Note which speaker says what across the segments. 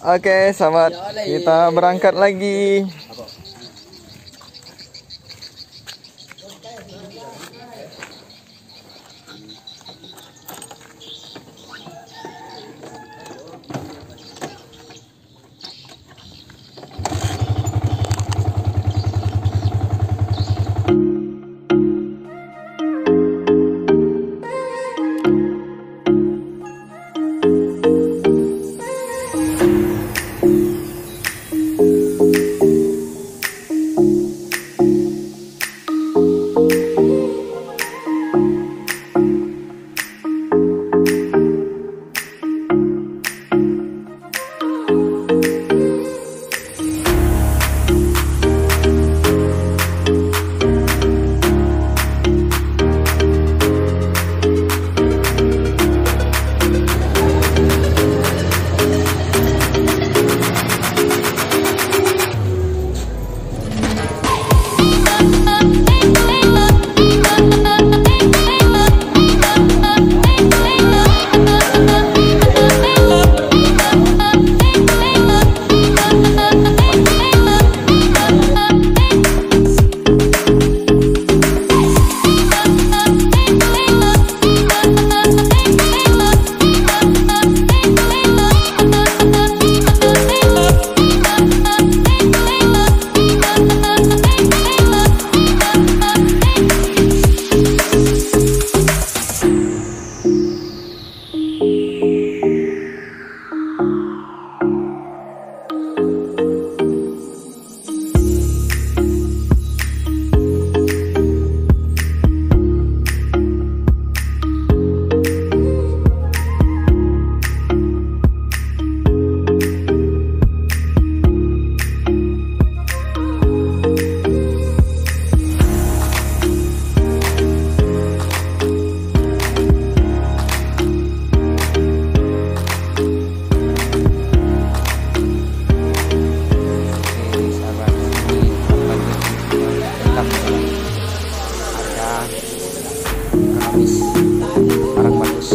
Speaker 1: Oke, sahabat, kita berangkat lagi. Barang bagus.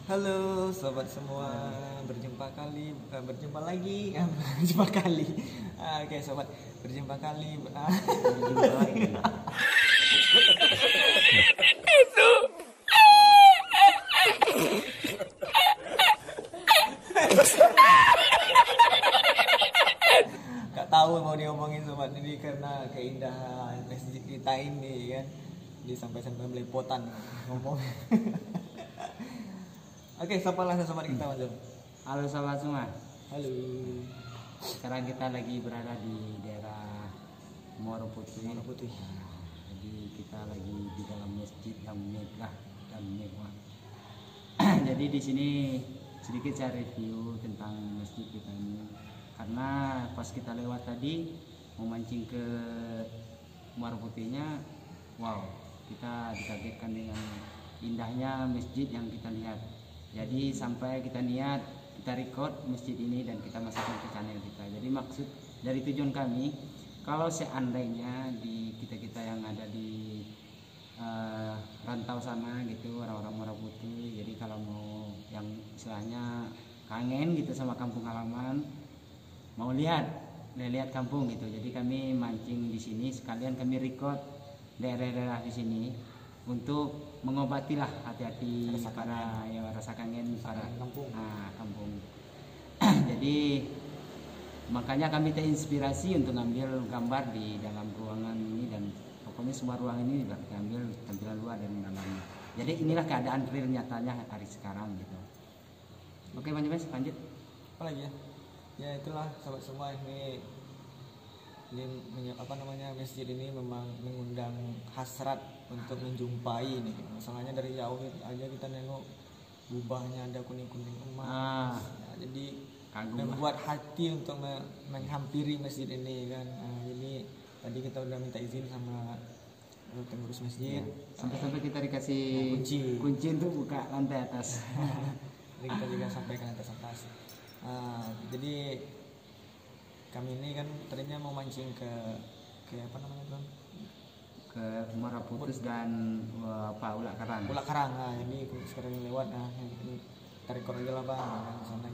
Speaker 1: Halo sobat semua, berjumpa lagi. Oke sobat, berjumpa kali. Gak tahu mau diomongin sobat, ini karena keindahan masjid kita ini kan, sampai belepotan ngomong. Oke, sapa lah sobat kita, Mas.
Speaker 2: Halo sobat semua.
Speaker 1: Halo.
Speaker 2: Sekarang kita lagi berada di daerah Muaro Putih.
Speaker 1: Muaro Putih.
Speaker 2: Jadi kita lagi di dalam masjid yang megah dan mewah. Jadi di sini sedikit saya review tentang masjid kita ini. Karena pas kita lewat tadi mau mancing ke Muaro Putihnya, wow, kita dikagetkan dengan indahnya masjid yang kita lihat. Jadi sampai kita niat kita record masjid ini dan kita masukkan ke channel kita. Jadi maksud dari tujuan kami, kalau seandainya di kita yang ada di rantau sana gitu, orang-orang Muaro Putih, jadi kalau mau yang istilahnya kangen gitu sama kampung halaman, mau lihat kampung gitu, jadi kami mancing di sini sekalian kami record daerah-daerah di sini untuk mengobatilah hati-hati para ya rasa kangen para kampung. Jadi makanya kami terinspirasi untuk ngambil gambar di dalam ruangan ini, dan pokoknya semua ruangan ini juga diambil tampilan luar dan dalamnya. Jadi inilah keadaan real nyatanya hari sekarang gitu. Oke, lanjut.
Speaker 1: Apa lagi ya? Ya itulah sobat semua, ini masjid ini memang mengundang hasrat untuk menjumpai nih. Masalahnya dari jauh aja kita nengok kubahnya ada kuning-kuning emas. Jadi membuat hati untuk menghampiri masjid ini kan. Jadi tadi kita udah minta izin sama pengurus masjid.
Speaker 2: Sampai kita dikasih kunci untuk buka lantai atas.
Speaker 1: Jadi kita juga sampaikan atas. Jadi kami ini kan tadinya mau mancing ke apa namanya bang?
Speaker 2: Ke Muaro Putih dan Ulak Karang.
Speaker 1: Nah ini sekarang lewat, kita record aja lah bang. Di sana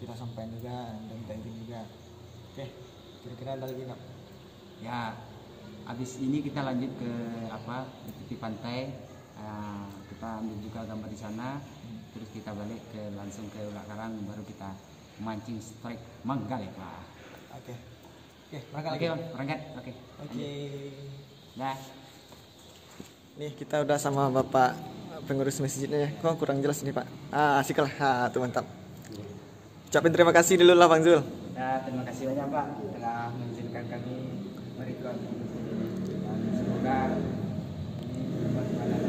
Speaker 1: kita sampaikan juga dan minta izin juga. Oke, kira-kira ada lagi nggak?
Speaker 2: Ya, habis ini kita lanjut ke di tepi pantai. Kita ambil juga gambar di sana. Terus kita balik langsung ke Ulak Karang, baru kita mancing strike Manggalekah. Oke, berangkat. Oke. Dah.
Speaker 1: Nih kita udah sama Bapak pengurus masjidnya. Kok kurang jelas nih Pak? Asik lah. Tuh mantap. Ucapin terima kasih dulu lah Bang Zul.
Speaker 2: Ya, terima kasih banyak Pak telah mengizinkan kami merekod. Dan semoga ini bermanfaat dan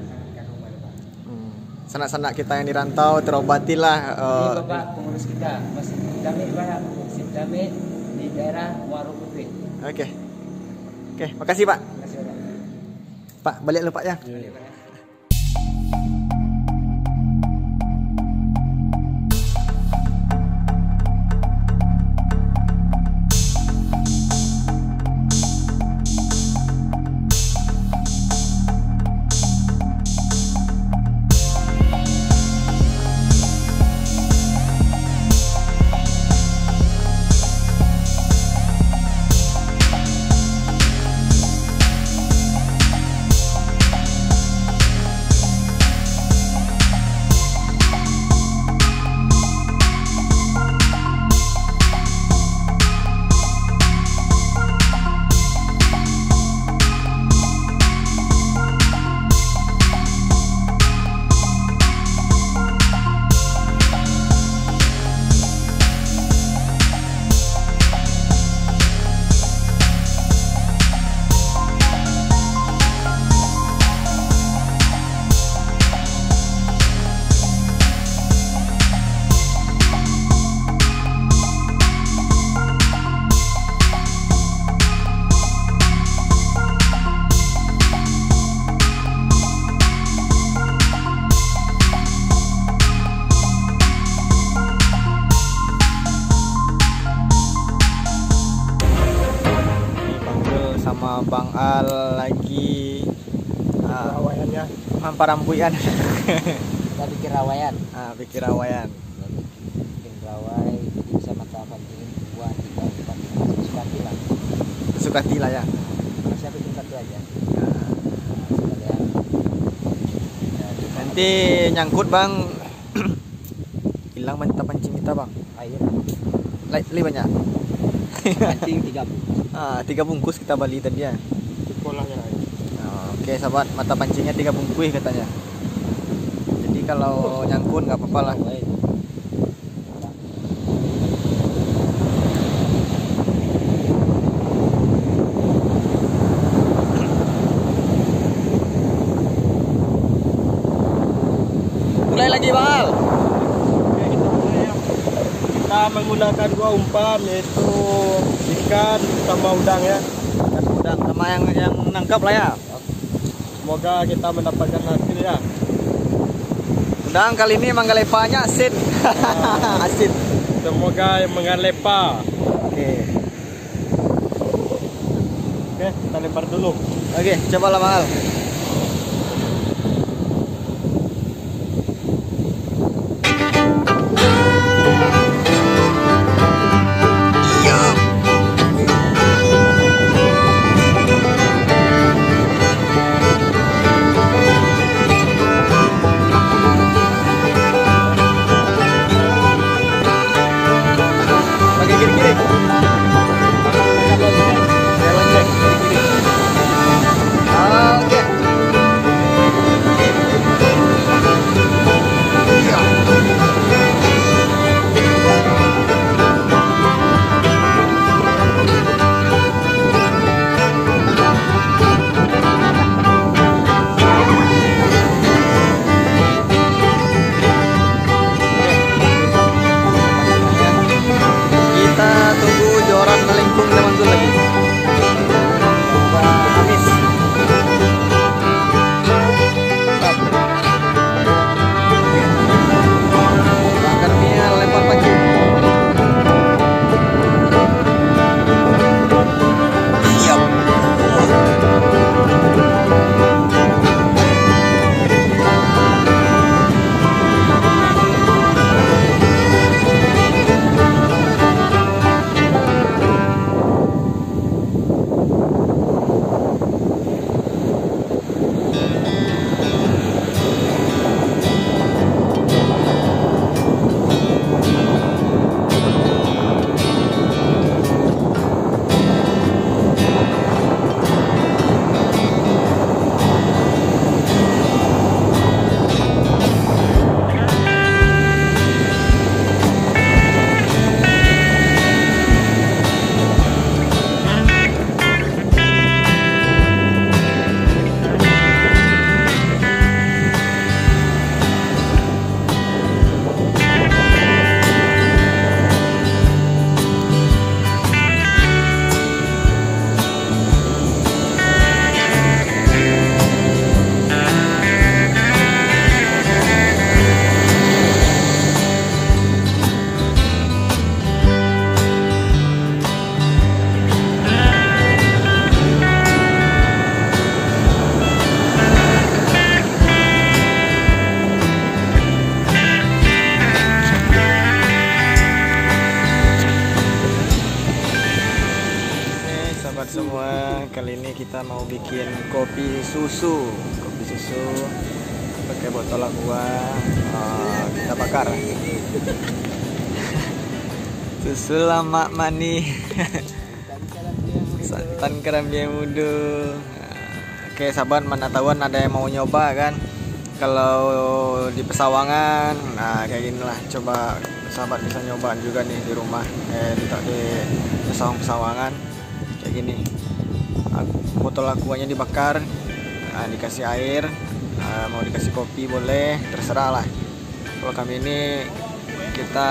Speaker 2: sangat Pak.
Speaker 1: Sanak-sanak kita yang dirantau terobatilah.
Speaker 2: Ini Bapak pengurus kita, Masjid Jami Banyak, Masjid Jami di daerah Muaro Putih.
Speaker 1: Oke, makasih Pak.
Speaker 2: Makasih Pak.
Speaker 1: Pak, balik lu Pak ya.
Speaker 2: Balik, Pak.
Speaker 1: Bang Al lagi mampar rambuyan.
Speaker 2: kita bikin rawayan.
Speaker 1: Bikin rawayan.
Speaker 2: Bikin rawai, jadi bisa mata pancingin 2, 3, 4, 5, sesuka hati lah.
Speaker 1: Sesuka hati lah ya.
Speaker 2: Saya bikin 1 aja. Sekalian.
Speaker 1: Nanti nyangkut bang, hilang mata pancing kita bang.
Speaker 2: Air.
Speaker 1: Li banyak.
Speaker 2: Pancing 3 bungkus.
Speaker 1: 3 bungkus kita beli tadi ya.
Speaker 2: Polanya.
Speaker 1: Oke sahabat, mata pancingnya 3 bungkus katanya. Jadi kalau nyangkut nggak apa-apa lah. Mulai lagi bang.
Speaker 2: Kita menggunakan 2 umpan, yaitu ikan sama udang ya.
Speaker 1: Ikan udang sama yang nangkap lah ya.
Speaker 2: Semoga kita mendapatkan hasil ya.
Speaker 1: Udang kali ini manggalepanya asin. Asin.
Speaker 2: Semoga yang mengalepa.
Speaker 1: Oke.
Speaker 2: Oke, kita lempar dulu.
Speaker 1: Oke, coba lah mahal. Semua kali ini kita mau bikin kopi susu pakai botol aqua. Kita bakar susu lama mani santan kerambian mudu. Oke sahabat, mana tahuan ada yang mau nyoba kan kalau di Pesawangan. Nah kayak gini lah, coba sahabat bisa nyoba juga nih di rumah, di Pesawangan kayak gini. Botol aquanya dibakar, dikasih air, mau dikasih kopi boleh, terserah lah. Kalau kami ini kita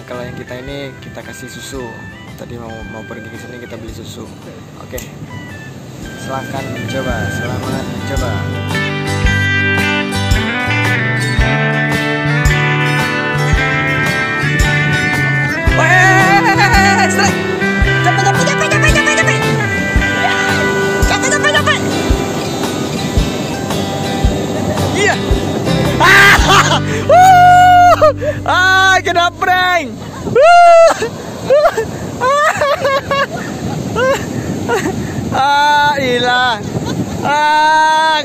Speaker 1: kalau yang kita ini kita kasih susu. Tadi mau pergi ke sini kita beli susu. Oke, silahkan coba, selamat mencoba. Kena prank. Ilah.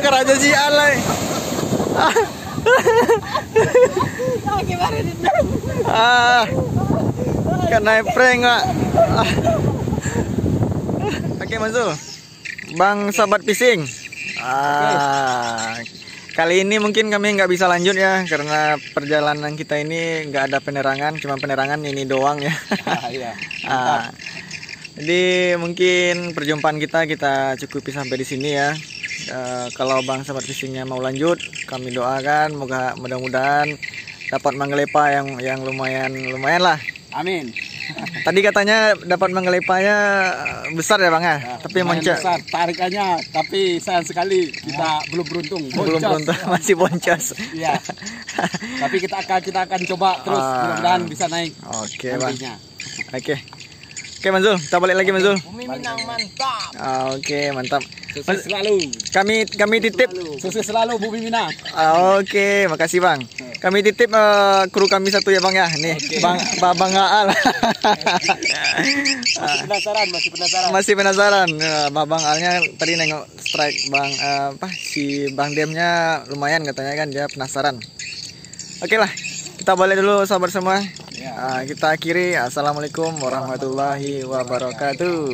Speaker 1: Keraja si alay. Kena prank, Pak. Oke, Manzul. Bang sahabat fishing. Kali ini mungkin kami nggak bisa lanjut ya, karena perjalanan kita ini nggak ada penerangan, cuma penerangan ini doang ya.
Speaker 2: Iya.
Speaker 1: Jadi mungkin perjumpaan kita cukupi sampai di sini ya. Kalau bang sahabat fishingnya mau lanjut, kami doakan mudah-mudahan dapat manggelepa yang lumayan lah.
Speaker 2: Amin.
Speaker 1: Tadi katanya dapat manggalepanya besar ya bang ya, tapi
Speaker 2: besar tarikannya, tapi sayang sekali kita belum beruntung.
Speaker 1: Belum beruntung, masih boncos.
Speaker 2: Iya. Tapi kita akan coba terus, mudah-mudahan bisa naik.
Speaker 1: Oke bang. Oke Manzul, kita balik lagi Manzul.
Speaker 3: Bumi Minang mantap.
Speaker 1: Oke mantap.
Speaker 2: Sukses selalu.
Speaker 1: Kami titip.
Speaker 2: Sukses selalu Bumi Minang.
Speaker 1: Oke, makasih bang. Kami titip kru kami satu ya bang ya. Nih, Bang Aal. Masih penasaran. Bang Aalnya tadi nengok strike si Bang Demnya lumayan katanya kan, dia penasaran. Oke lah, kita balik dulu sahabat semua. Kita akhiri. Assalamualaikum warahmatullahi wabarakatuh.